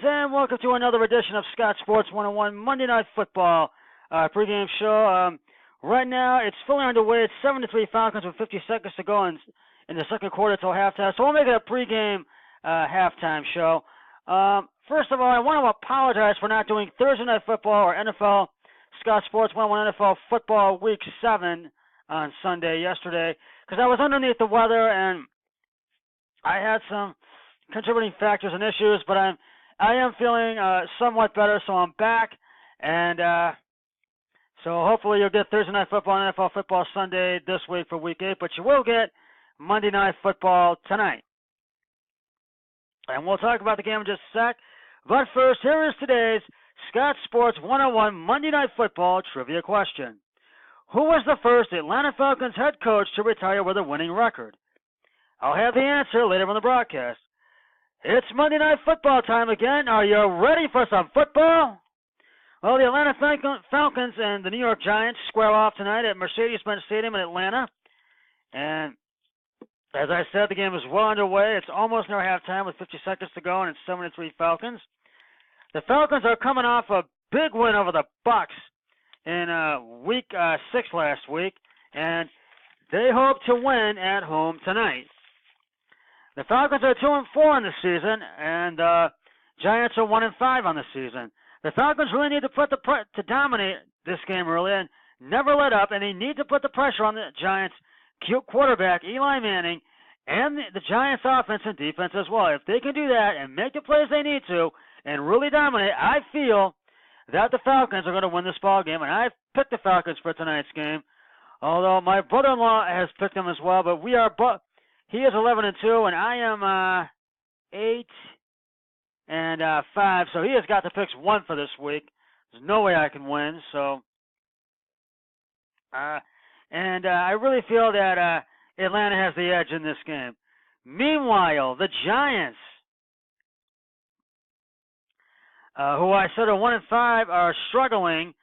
And welcome to another edition of Scott Sports 101 Monday Night Football pregame show. Right now, it's fully underway. It's 7-3 Falcons with 50 seconds to go in the second quarter till halftime. So we'll make it a pregame halftime show. First of all, I want to apologize for not doing Thursday Night Football or NFL Scott Sports 101 NFL Football Week 7 on Sunday yesterday because I was underneath the weather and I had some contributing factors and issues, but I am feeling somewhat better, so I'm back, and so hopefully you'll get Thursday Night Football and NFL Football Sunday this week for Week 8, but you will get Monday Night Football tonight. And we'll talk about the game in just a sec, but first, here is today's Scott Sports 101 Monday Night Football trivia question. Who was the first Atlanta Falcons head coach to retire with a winning record? I'll have the answer later on the broadcast. It's Monday Night Football time again. Are you ready for some football? Well, the Atlanta Falcons and the New York Giants square off tonight at Mercedes-Benz Stadium in Atlanta. And as I said, the game is well underway. It's almost near halftime with 50 seconds to go, and it's 7-3 Falcons. The Falcons are coming off a big win over the Bucs in Week 6 last week, and they hope to win at home tonight. The Falcons are 2-4 in the season, and the Giants are 1-5 on the season. The Falcons really need to dominate this game early and never let up, and they need to put the pressure on the Giants' quarterback Eli Manning and the Giants' offense and defense as well. If they can do that and make the plays they need to and really dominate, I feel that the Falcons are going to win this ball game, and I've picked the Falcons for tonight's game. Although my brother-in-law has picked them as well, but he is 11-2, and I am 8-5. So he has got the picks one for this week. There's no way I can win. So, I really feel that Atlanta has the edge in this game. Meanwhile, the Giants, who I said are 1-5, are struggling,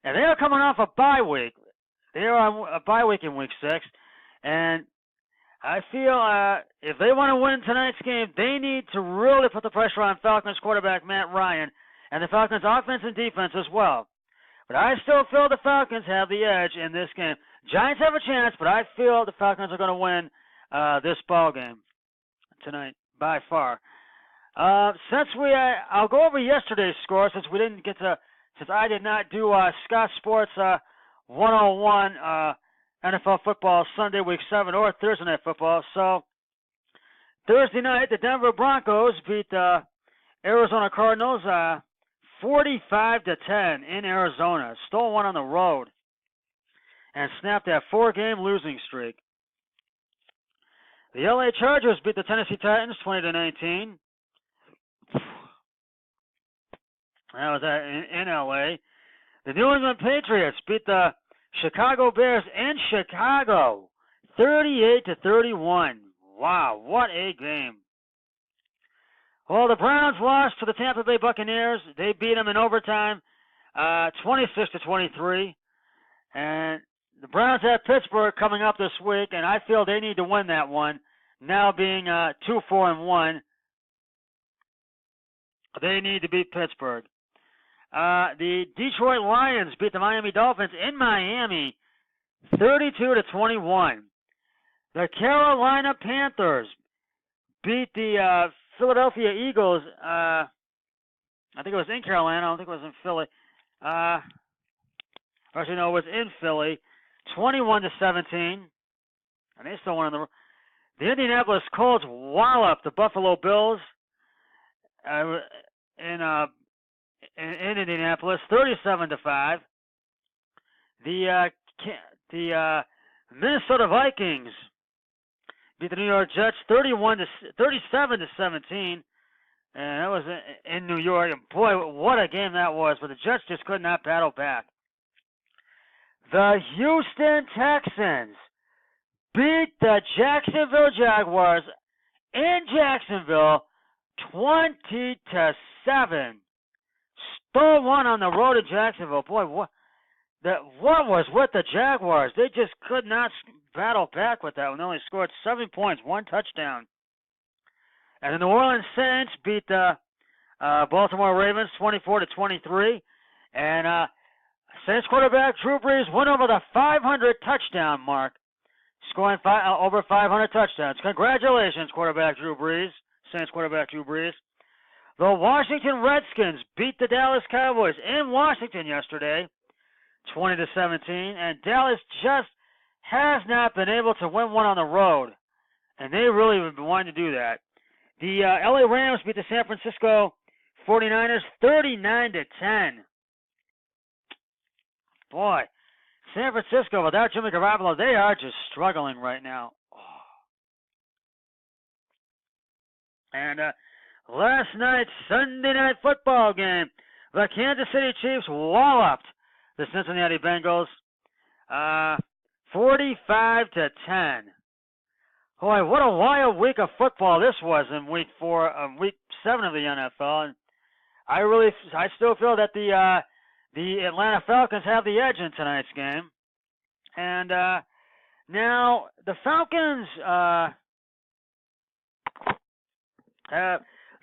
and they are coming off a bye week. They are on a bye week in Week 6, and I feel if they want to win tonight's game, they need to really put the pressure on Falcons quarterback Matt Ryan and the Falcons offense and defense as well. But I still feel the Falcons have the edge in this game. Giants have a chance, but I feel the Falcons are going to win this ball game tonight by far. I'll go over yesterday's score since I did not do Scott Sports 101 NFL football Sunday Week 7 or Thursday Night Football. So Thursday night, the Denver Broncos beat the Arizona Cardinals 45-10 in Arizona. Stole one on the road and snapped that 4-game losing streak. The LA Chargers beat the Tennessee Titans 20-19. That was in LA. The New England Patriots beat the Chicago Bears in Chicago 38-31. Wow, what a game. Well, the Browns lost to the Tampa Bay Buccaneers. They beat them in overtime 26-23. And the Browns have Pittsburgh coming up this week, and I feel they need to win that one. Now being 2-4-1, they need to beat Pittsburgh. The Detroit Lions beat the Miami Dolphins in Miami 32-21. The Carolina Panthers beat the Philadelphia Eagles. I think it was in Carolina. I don't think it was in Philly. Actually, no, it was in Philly. 21-17. And they still won the Indianapolis Colts walloped the Buffalo Bills in Indianapolis, 37-5. The Minnesota Vikings beat the New York Jets 37-17, and that was in New York. And boy, what a game that was! But the Jets just could not battle back. The Houston Texans beat the Jacksonville Jaguars in Jacksonville 20-7. Stole one on the road to Jacksonville. Boy, what was with the Jaguars? They just could not battle back with that one. They only scored 7 points, 1 touchdown. And the New Orleans Saints beat the Baltimore Ravens 24-23. And Saints quarterback Drew Brees went over the 500 touchdown mark, scoring over 500 touchdowns. Congratulations, quarterback Drew Brees. Saints quarterback Drew Brees. The Washington Redskins beat the Dallas Cowboys in Washington yesterday, 20-17, and Dallas just has not been able to win one on the road, and they really have been wanting to do that. The LA Rams beat the San Francisco 49ers 39-10. Boy, San Francisco, without Jimmy Garoppolo, they are just struggling right now. And last night's Sunday Night Football game, the Kansas City Chiefs walloped the Cincinnati Bengals 45-10. Boy, what a wild week of football this was in week 7 of the NFL. And I still feel that the Atlanta Falcons have the edge in tonight's game. And now the Falcons,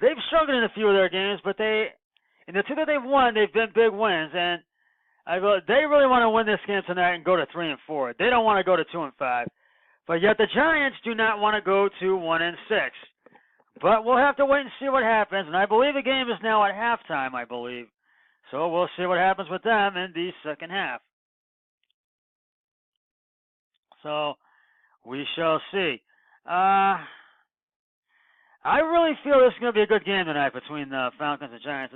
they've struggled in a few of their games, but in the two that they've won, they've been big wins. And they really want to win this game tonight and go to 3-4. They don't want to go to 2-5. But yet the Giants do not want to go to 1-6. But we'll have to wait and see what happens. And I believe the game is now at halftime, I believe. So we'll see what happens with them in the second half. So we shall see. I really feel this is going to be a good game tonight between the Falcons and Giants.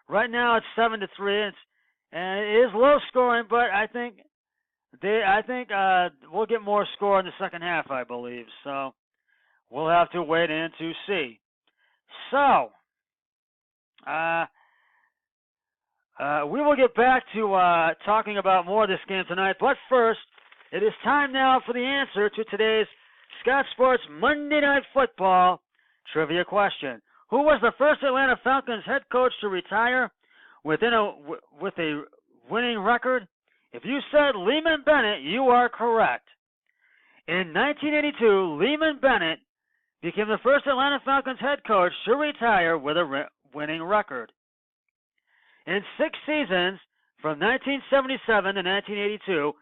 Right now it's 7-3, and it is low scoring, but I think we'll get more score in the second half, I believe. So we'll have to wait in to see. So we will get back to talking about more of this game tonight. But first, it is time now for the answer to today's Scott Sports Monday Night Football trivia question. Who was the first Atlanta Falcons head coach to retire with a winning record? If you said Leeman Bennett, you are correct. In 1982, Leeman Bennett became the first Atlanta Falcons head coach to retire with a winning record. In 6 seasons, from 1977 to 1982,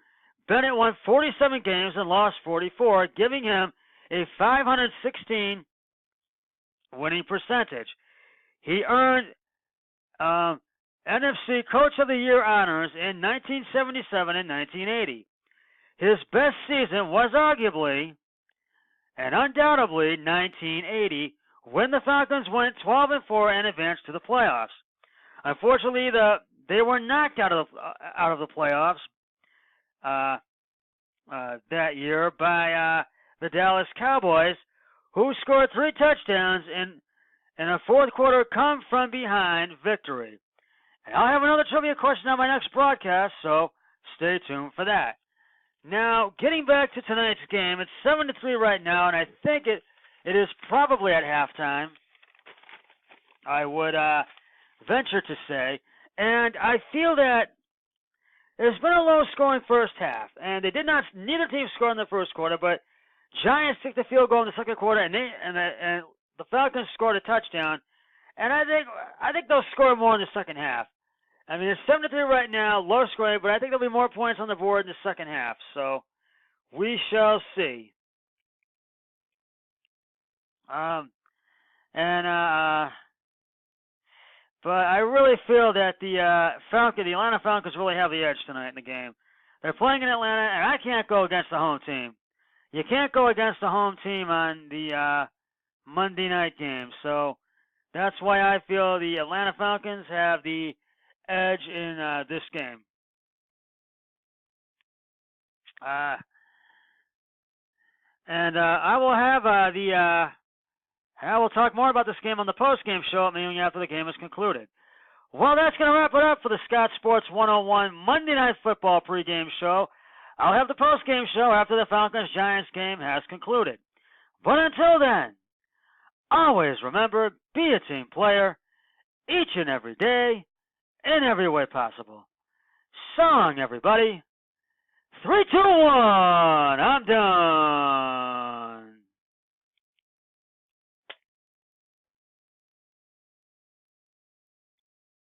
Bennett won 47 games and lost 44, giving him a .516 winning percentage. He earned NFC Coach of the Year honors in 1977 and 1980. His best season was arguably and undoubtedly 1980, when the Falcons went 12-4 and advanced to the playoffs. Unfortunately, they were knocked out of the playoffs that year by the Dallas Cowboys, who scored 3 touchdowns in a fourth quarter come-from-behind victory. And I'll have another trivia question on my next broadcast, so stay tuned for that. Now, getting back to tonight's game, it's 7-3 right now, and I think it is probably at halftime, I would venture to say. And I feel that there's been a low-scoring first half, and neither team scored in the first quarter, but Giants took the field goal in the second quarter, and the Falcons scored a touchdown. And I think they'll score more in the second half. I mean, it's 7-3 right now, low scoring, but I think there'll be more points on the board in the second half. So we shall see. But I really feel that the Atlanta Falcons really have the edge tonight in the game. They're playing in Atlanta, and I can't go against the home team. You can't go against the home team on the Monday night game. So that's why I feel the Atlanta Falcons have the edge in this game. And I will have I will talk more about this game on the post-game show after the game is concluded. Well, that's going to wrap it up for the Scott Sports 101 Monday Night Football pregame show. I'll have the post-game show after the Falcons-Giants game has concluded. But until then, always remember, be a team player, each and every day, in every way possible. So long, everybody. 3, 2, 1, I'm done.